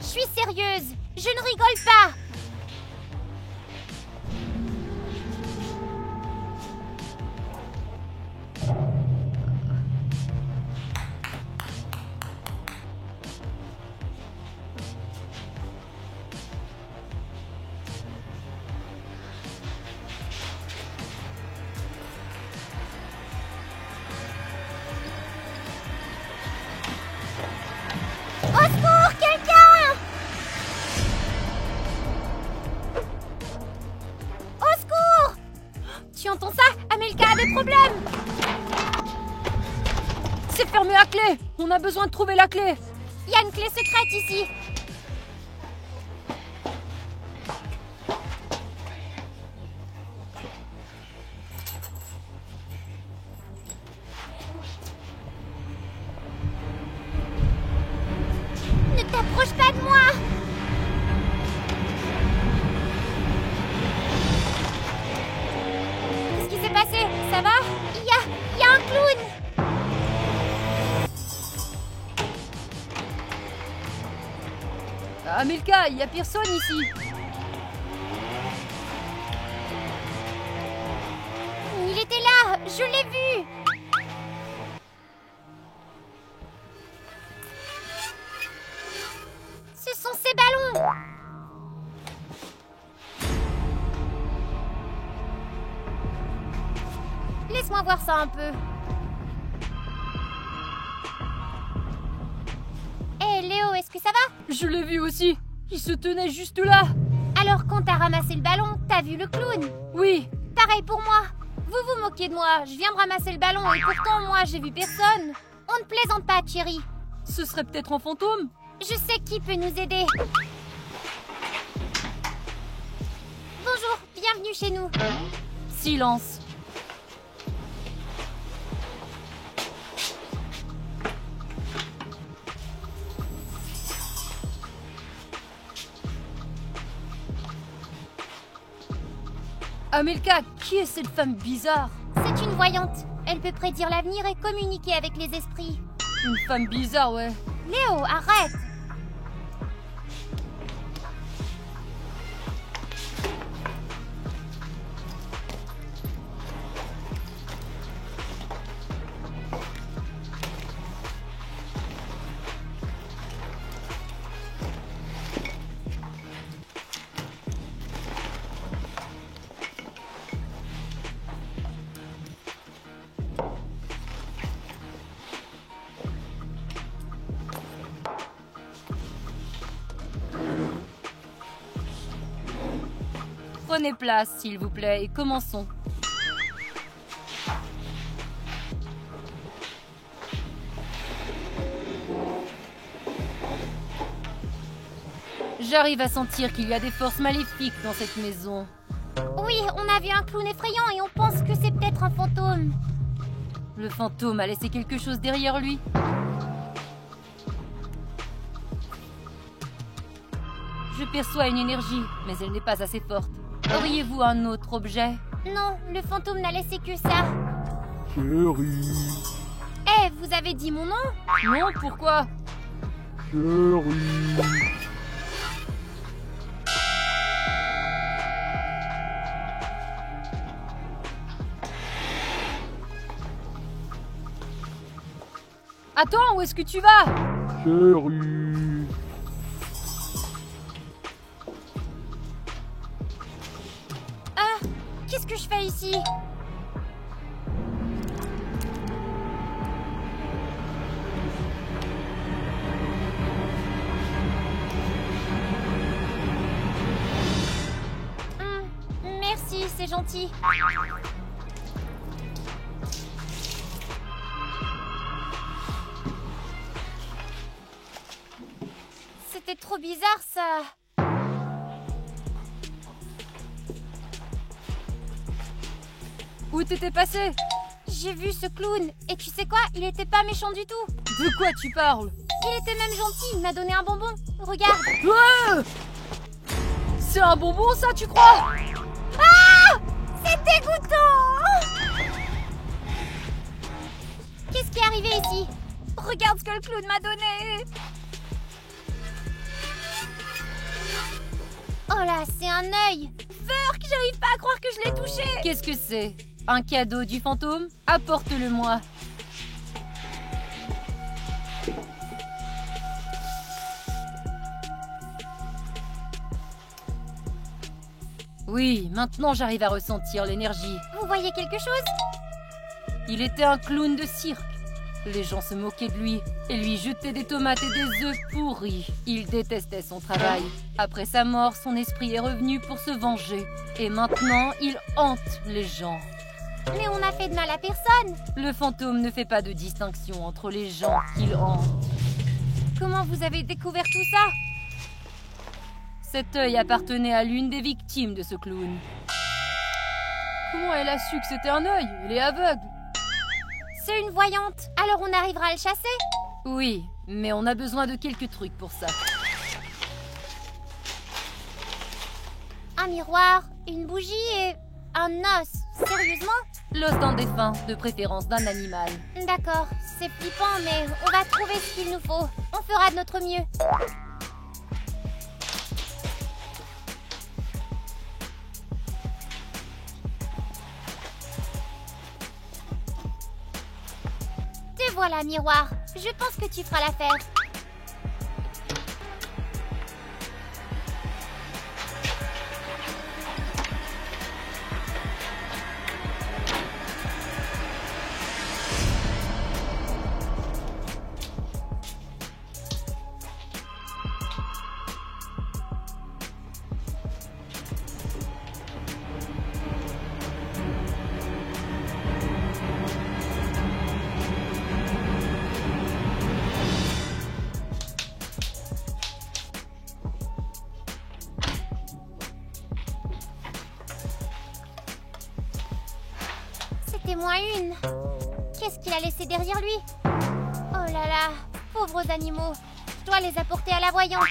suis sérieuse. Je ne rigole pas. Au secours, quelqu'un! Au secours! Tu entends ça? Amelka a des problèmes! C'est fermé à clé! On a besoin de trouver la clé! Il y a une clé secrète ici! Ne t'approche pas de moi! Qu'est-ce qui s'est passé? Ça va? Il y a un clown! Amelka, il y a personne ici! Il était là! Je l'ai vu! Ce sont ces ballons! Laisse-moi voir ça un peu. Hé Léo, est-ce que ça va? Je l'ai vu aussi! Il se tenait juste là! Alors quand t'as ramassé le ballon, t'as vu le clown? Oui! Pareil pour moi. Vous vous moquez de moi. Je viens de ramasser le ballon et pourtant moi j'ai vu personne. On ne plaisante pas, Cherry. Ce serait peut-être un fantôme? Je sais qui peut nous aider. Bonjour, bienvenue chez nous. Silence! Amelka, qui est cette femme bizarre? C'est une voyante. Elle peut prédire l'avenir et communiquer avec les esprits. Une femme bizarre, ouais. Léo, arrête! Prenez place, s'il vous plaît, et commençons. J'arrive à sentir qu'il y a des forces maléfiques dans cette maison. Oui, on a vu un clown effrayant et on pense que c'est peut-être un fantôme. Le fantôme a laissé quelque chose derrière lui. Je perçois une énergie, mais elle n'est pas assez forte. Auriez-vous un autre objet? Non, le fantôme n'a laissé que ça. Chérie, Eh, vous avez dit mon nom? Non, pourquoi? chérie. Attends, où est-ce que tu vas? Chérie. Ah, qu'est-ce que je fais ici? Merci, c'est gentil. C'était trop bizarre, ça. Où t'étais passé? J'ai vu ce clown. Et tu sais quoi? Il était pas méchant du tout. De quoi tu parles? Il était même gentil. Il m'a donné un bonbon. Regarde. Ouais! C'est un bonbon, ça, tu crois? Ah! C'est dégoûtant! Qu'est-ce qui est arrivé ici? Regarde ce que le clown m'a donné. Oh là, c'est un œil. Furk, j'arrive pas à croire que je l'ai touché. Qu'est-ce que c'est? Un cadeau du fantôme? Apporte-le-moi. Oui, maintenant j'arrive à ressentir l'énergie. Vous voyez quelque chose? Il était un clown de cirque. Les gens se moquaient de lui et lui jetaient des tomates et des œufs pourris. Il détestait son travail. Après sa mort, son esprit est revenu pour se venger. Et maintenant, il hante les gens. Mais on n'a fait de mal à personne. Le fantôme ne fait pas de distinction entre les gens qu'il hante. Comment vous avez découvert tout ça? Cet œil appartenait à l'une des victimes de ce clown. Comment elle a su que c'était un œil? Elle est aveugle. C'est une voyante. Alors on arrivera à le chasser? Oui, mais on a besoin de quelques trucs pour ça. Un miroir, une bougie et un os. Sérieusement? L'os d'un défunt, de préférence d'un animal. D'accord, c'est flippant, mais on va trouver ce qu'il nous faut. On fera de notre mieux. Te voilà, miroir. Je pense que tu feras l'affaire. C'était moins une. Qu'est-ce qu'il a laissé derrière lui? Oh là là, pauvres animaux. Je dois les apporter à la voyante.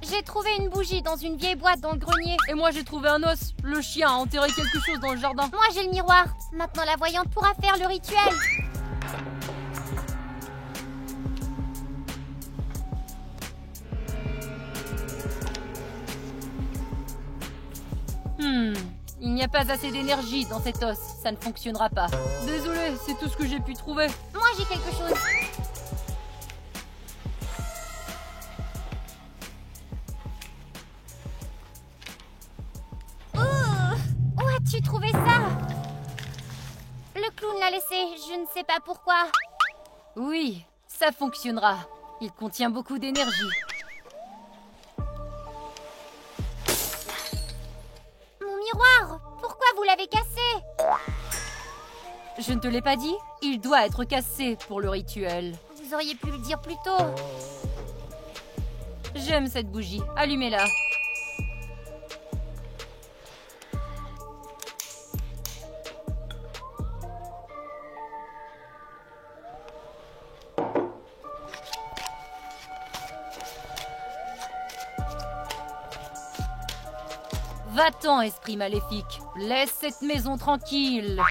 J'ai trouvé une bougie dans une vieille boîte dans le grenier. Et moi j'ai trouvé un os. Le chien a enterré quelque chose dans le jardin. Moi j'ai le miroir. Maintenant la voyante pourra faire le rituel. Il n'y a pas assez d'énergie dans cet os. Ça ne fonctionnera pas. Désolé, c'est tout ce que j'ai pu trouver. Moi j'ai quelque chose. Où as-tu trouvé ça? Le clown l'a laissé, je ne sais pas pourquoi. Oui, ça fonctionnera. Il contient beaucoup d'énergie. Mon miroir, pourquoi vous l'avez cassé? Je ne te l'ai pas dit? Il doit être cassé pour le rituel. Vous auriez pu le dire plus tôt. J'aime cette bougie. Allumez-la. Va-t'en, esprit maléfique. Laisse cette maison tranquille.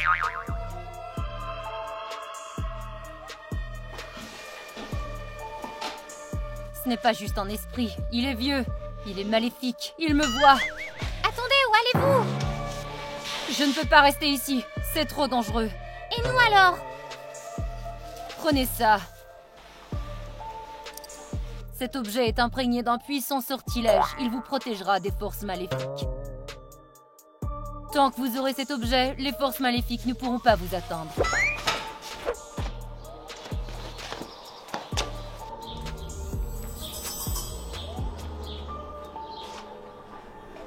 Ce n'est pas juste un esprit. Il est vieux. Il est maléfique. Il me voit. Attendez, où allez-vous? Je ne peux pas rester ici. C'est trop dangereux. Et nous alors? Prenez ça. Cet objet est imprégné d'un puissant sortilège. Il vous protégera des forces maléfiques. Tant que vous aurez cet objet, les forces maléfiques ne pourront pas vous atteindre.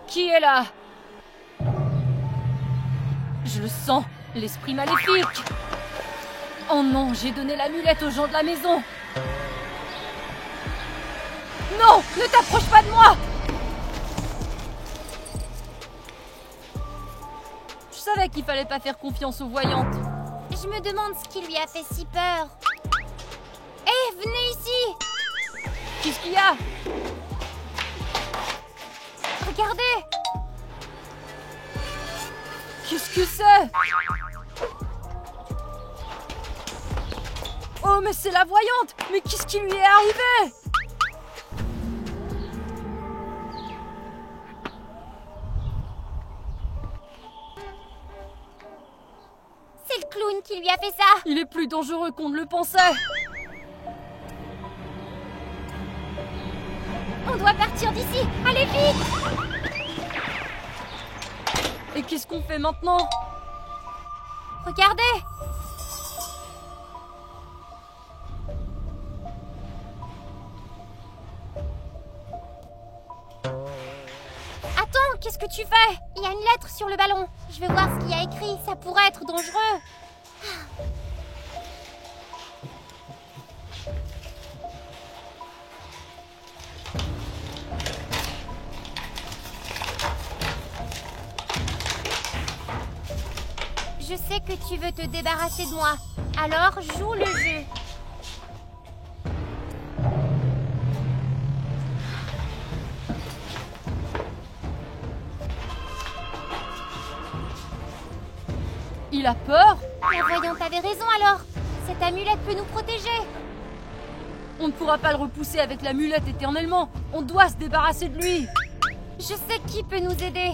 Qui est là? Je le sens, l'esprit maléfique. Oh non, j'ai donné l'amulette aux gens de la maison. Non, ne t'approche pas de moi! Je savais qu'il fallait pas faire confiance aux voyantes. Je me demande ce qui lui a fait si peur. Hé, venez ici! Qu'est-ce qu'il y a? Regardez! Qu'est-ce que c'est? Oh, mais c'est la voyante! Mais qu'est-ce qui lui est arrivé? C'est le clown qui lui a fait ça! Il est plus dangereux qu'on ne le pensait. On doit partir d'ici! Allez vite! Et qu'est-ce qu'on fait maintenant? Regardez! Attends, qu'est-ce que tu fais? Il y a une lettre sur le ballon. Je vais voir ce qu'il y a écrit, ça pourrait être dangereux. Je sais que tu veux te débarrasser de moi, alors joue le jeu. Il a peur? La voyante avait raison alors. Cette amulette peut nous protéger. On ne pourra pas le repousser avec l'amulette éternellement. On doit se débarrasser de lui. Je sais qui peut nous aider.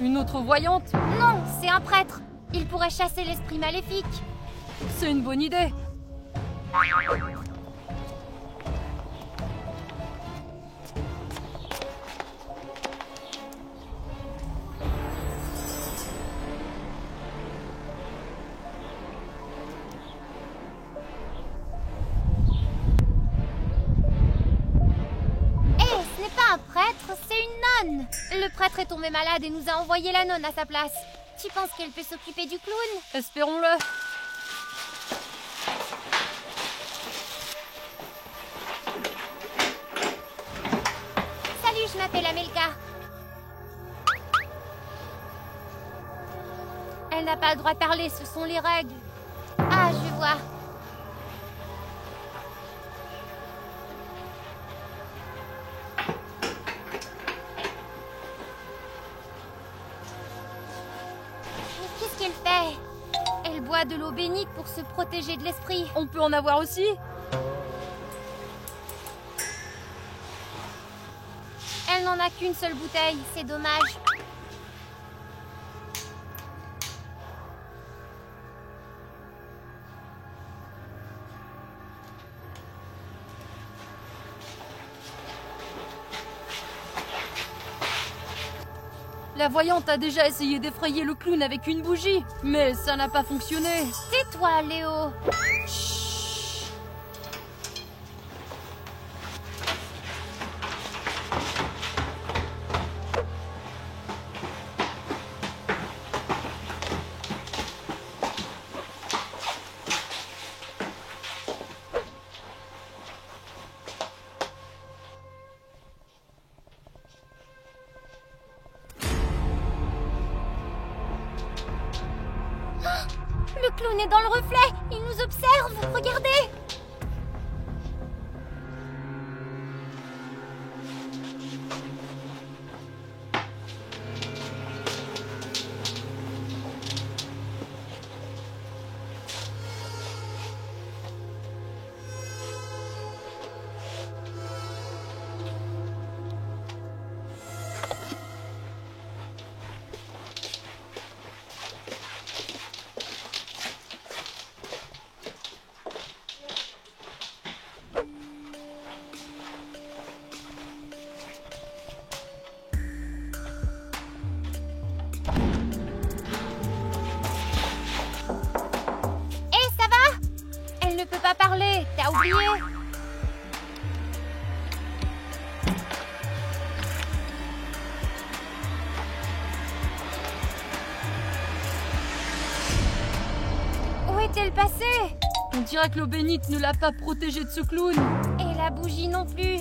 Une autre voyante? Non, c'est un prêtre. Il pourrait chasser l'esprit maléfique. C'est une bonne idée. Ce n'est pas un prêtre, c'est une nonne. Le prêtre est tombé malade et nous a envoyé la nonne à sa place. Tu penses qu'elle peut s'occuper du clown? Espérons-le. Salut, je m'appelle Amelka. Elle n'a pas le droit de parler, ce sont les règles. Ah, je vois. Mais qu'est-ce qu'elle fait? Elle boit de l'eau bénite pour se protéger de l'esprit. On peut en avoir aussi? Elle n'en a qu'une seule bouteille, c'est dommage. La voyante a déjà essayé d'effrayer le clown avec une bougie, mais ça n'a pas fonctionné. Tais-toi, Léo. Le clown est dans le reflet. Il nous observe. Regardez. Ne peut pas parler, t'as oublié? Où est-elle passée? On dirait que l'eau bénite ne l'a pas protégée de ce clown. Et la bougie non plus.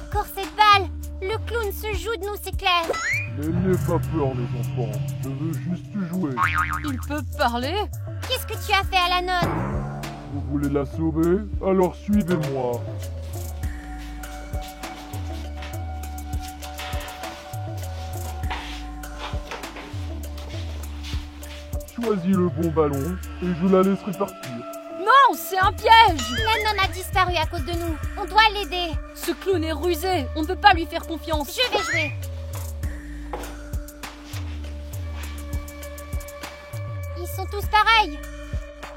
Encore cette balle! Le clown se joue de nous, c'est clair! N'ayez pas peur les enfants, je veux juste jouer. Il peut parler? Qu'est-ce que tu as fait à la nonne? Vous voulez la sauver? Alors suivez-moi. Choisis le bon ballon et je la laisserai partir. Non, c'est un piège! La nonne a disparu à cause de nous. On doit l'aider. Ce clown est rusé, on ne peut pas lui faire confiance. Je vais jouer. Ils sont tous pareils.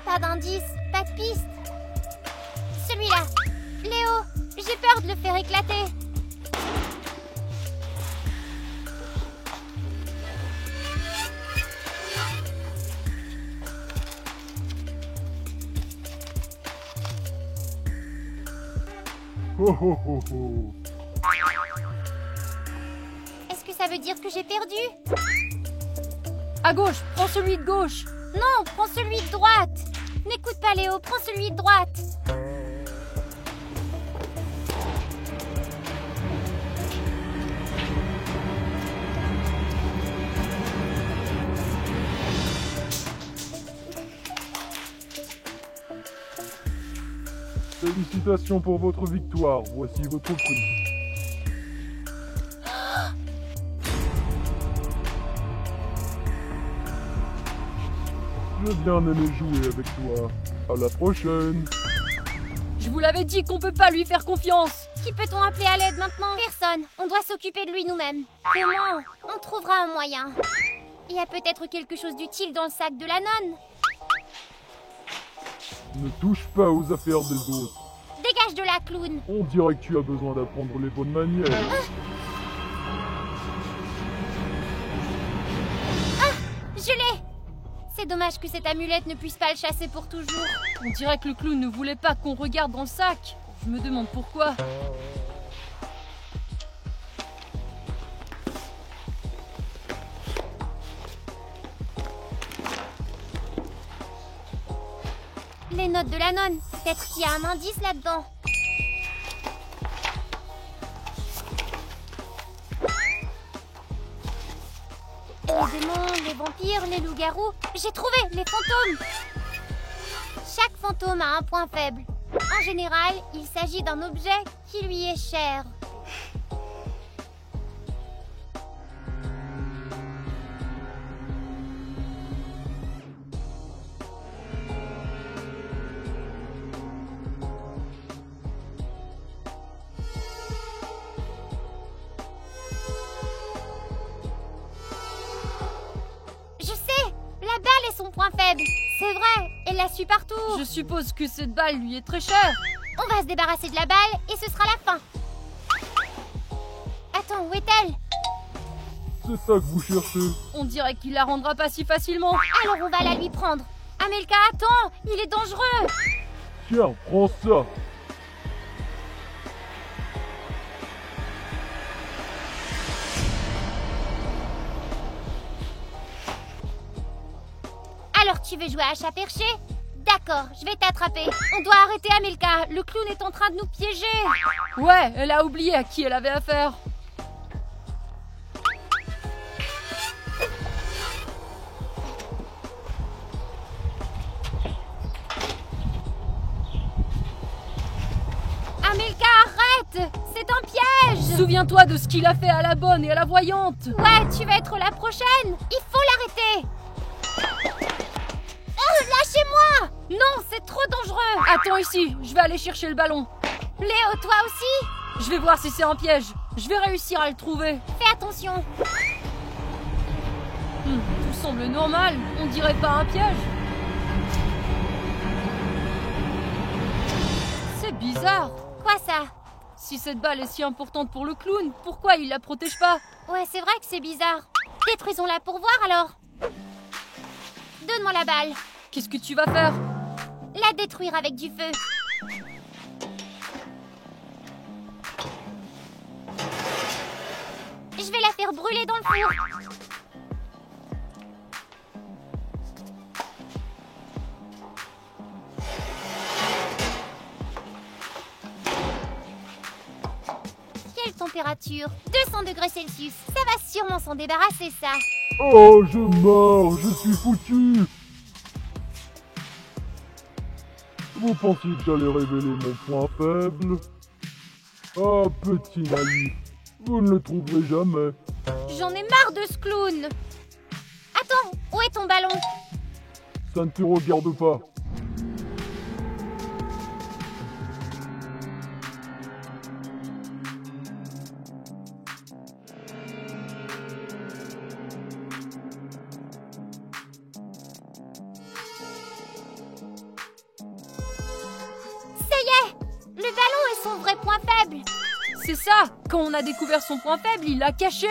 Pas d'indice, pas de piste. Celui-là. Léo, j'ai peur de le faire éclater. Oh oh oh oh. Est-ce que ça veut dire que j'ai perdu? À gauche, prends celui de gauche. Non, prends celui de droite. N'écoute pas Léo, prends celui de droite. Félicitations pour votre victoire, voici votre prix. J'ai bien aimé jouer avec toi. À la prochaine. Je vous l'avais dit qu'on peut pas lui faire confiance. Qui peut-on appeler à l'aide maintenant? Personne. On doit s'occuper de lui nous-mêmes. Comment? On trouvera un moyen. Il y a peut-être quelque chose d'utile dans le sac de la nonne. Ne touche pas aux affaires des autres. Dégage de là, clown. On dirait que tu as besoin d'apprendre les bonnes manières. Je l'ai. C'est dommage que cette amulette ne puisse pas le chasser pour toujours. On dirait que le clown ne voulait pas qu'on regarde dans le sac. Je me demande pourquoi. Les notes de la nonne. Peut-être qu'il y a un indice là-dedans. Les démons, les vampires, les loups-garous. J'ai trouvé les fantômes. Chaque fantôme a un point faible. En général, il s'agit d'un objet qui lui est cher. Je sais, la balle est son point faible. C'est vrai, elle la suit partout. Je suppose que cette balle lui est très chère. On va se débarrasser de la balle et ce sera la fin. Attends, où est-elle? C'est ça que vous cherchez. On dirait qu'il la rendra pas si facilement. Alors on va la lui prendre. Amelka, attends, il est dangereux. Tiens, prends ça. Alors tu veux jouer à chat perché? D'accord, je vais t'attraper. On doit arrêter Amelka, le clown est en train de nous piéger. Ouais, elle a oublié à qui elle avait affaire. Amelka, arrête! C'est un piège! Souviens-toi de ce qu'il a fait à la bonne et à la voyante. Ouais, tu vas être la prochaine! Il faut l'arrêter! Oh, lâchez-moi! Non, c'est trop dangereux. Attends ici, je vais aller chercher le ballon. Léo, toi aussi? Je vais voir si c'est un piège. Je vais réussir à le trouver. Fais attention! Tout semble normal. On dirait pas un piège. C'est bizarre. Quoi ça? Si cette balle est si importante pour le clown, pourquoi il la protège pas? Ouais, c'est vrai que c'est bizarre. Détruisons-la pour voir alors. Donne-moi la balle. Qu'est-ce que tu vas faire? La détruire avec du feu. Je vais la faire brûler dans le four. Quel température. 200 degrés Celsius. Ça va sûrement s'en débarrasser, ça. Oh, je meurs, je suis foutu. Vous pensiez que j'allais révéler mon point faible? Ah, petit naïf, vous ne le trouverez jamais. J'en ai marre de ce clown. Attends, où est ton ballon? Ça ne te regarde pas. Ça y est, le ballon est son vrai point faible. C'est ça! Quand on a découvert son point faible, il l'a caché!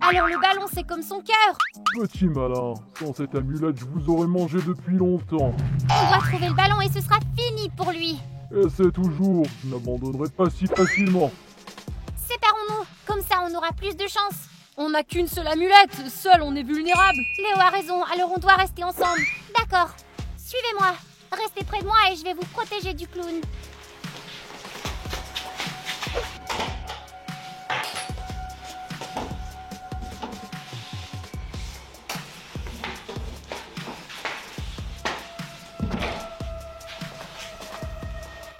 Alors le ballon, c'est comme son cœur. Petit malin, sans cette amulette, je vous aurais mangé depuis longtemps. On doit trouver le ballon et ce sera fini pour lui. Et c'est toujours, je n'abandonnerai pas si facilement. Séparons-nous, comme ça on aura plus de chance. On n'a qu'une seule amulette! Seul, on est vulnérable! Léo a raison, alors on doit rester ensemble. D'accord, suivez-moi. Restez près de moi et je vais vous protéger du clown.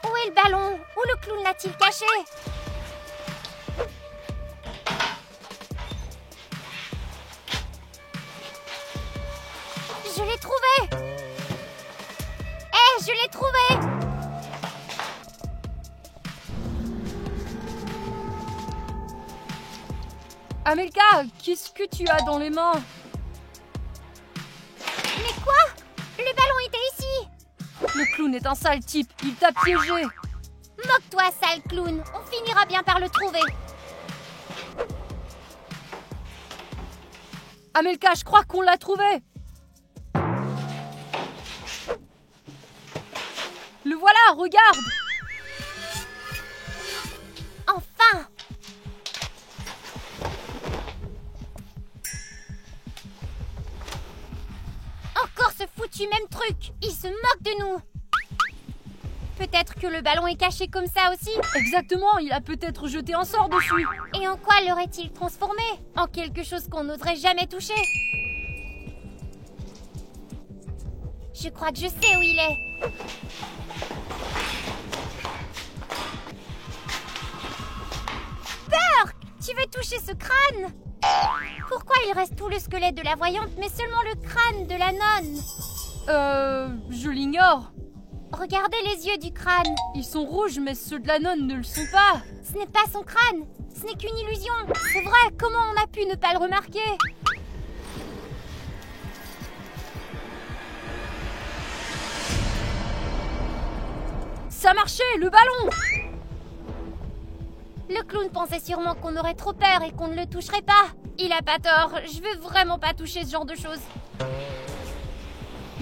Où est le ballon? Où le clown l'a-t-il caché? Je l'ai trouvé! Je l'ai trouvé! Amelka, qu'est-ce que tu as dans les mains? Mais quoi? Le ballon était ici! Le clown est un sale type, il t'a piégé! Moque-toi, sale clown! On finira bien par le trouver! Amelka, je crois qu'on l'a trouvé! Le voilà, regarde! Enfin! Encore ce foutu même truc! Il se moque de nous! Peut-être que le ballon est caché comme ça aussi? Exactement, il a peut-être jeté un sort dessus! Et en quoi l'aurait-il transformé? En quelque chose qu'on n'oserait jamais toucher? Je crois que je sais où il est! Burk! Tu veux toucher ce crâne? Pourquoi il reste tout le squelette de la voyante, mais seulement le crâne de la nonne? Je l'ignore. Regardez les yeux du crâne. Ils sont rouges, mais ceux de la nonne ne le sont pas. Ce n'est pas son crâne. Ce n'est qu'une illusion. C'est vrai, comment on a pu ne pas le remarquer? Ça marchait, le ballon! Le clown pensait sûrement qu'on aurait trop peur et qu'on ne le toucherait pas. Il a pas tort, je veux vraiment pas toucher ce genre de choses.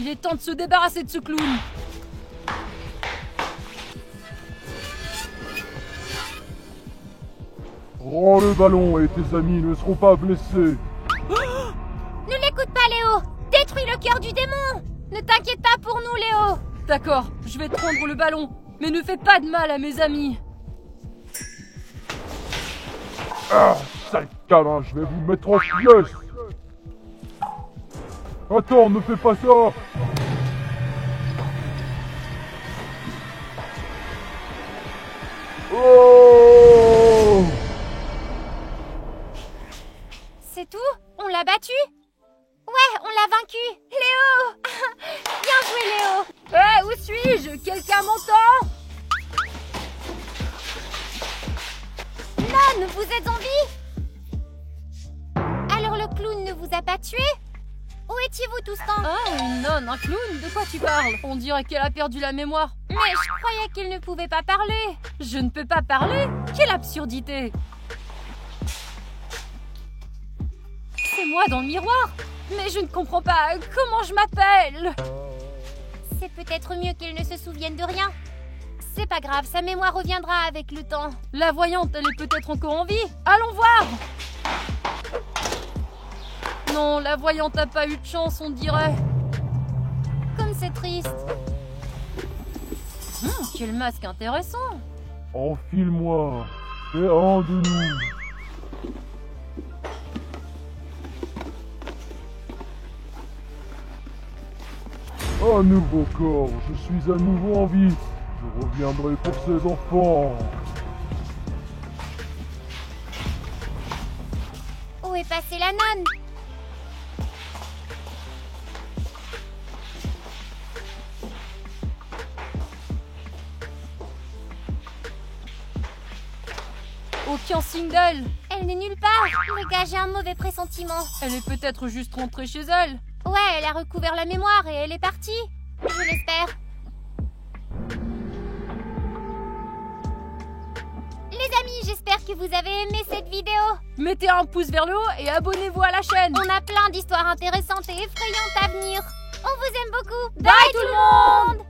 Il est temps de se débarrasser de ce clown. Rends le ballon et tes amis ne seront pas blessés. Ne l'écoute pas, Léo. Détruis le cœur du démon. Ne t'inquiète pas pour nous, Léo. D'accord, je vais te rendre le ballon, mais ne fais pas de mal à mes amis. Ah, sale câlin, je vais vous mettre en pièces. Attends, ne fais pas ça. Oh! C'est tout? On l'a battu? Ouais, on l'a vaincu. Léo. Bien joué, Léo. Hé, où suis-je? Quelqu'un m'entend? Non, vous êtes en vie? Alors le clown ne vous a pas tué? Où étiez-vous tout ce temps? Ah, une nonne, un clown? De quoi tu parles? On dirait qu'elle a perdu la mémoire. Mais je croyais qu'il ne pouvait pas parler. Je ne peux pas parler? Quelle absurdité! C'est moi dans le miroir? Mais je ne comprends pas. Comment je m'appelle? C'est peut-être mieux qu'il ne se souvienne de rien. C'est pas grave, sa mémoire reviendra avec le temps. La voyante, elle est peut-être encore en vie. Allons voir! Non, la voyante n'a pas eu de chance, on dirait. Comme c'est triste. Quel masque intéressant! Enfile-moi. C'est un de nous. Un nouveau corps, je suis à nouveau en vie. Je reviendrai pour ces enfants. Où est passée la nonne? Aucun signe d'elle. Elle n'est nulle part. Les gars, j'ai un mauvais pressentiment. Elle est peut-être juste rentrée chez elle. Ouais, elle a recouvert la mémoire et elle est partie. Je l'espère. Les amis, j'espère que vous avez aimé cette vidéo. Mettez un pouce vers le haut et abonnez-vous à la chaîne. On a plein d'histoires intéressantes et effrayantes à venir. On vous aime beaucoup. Bye tout le monde!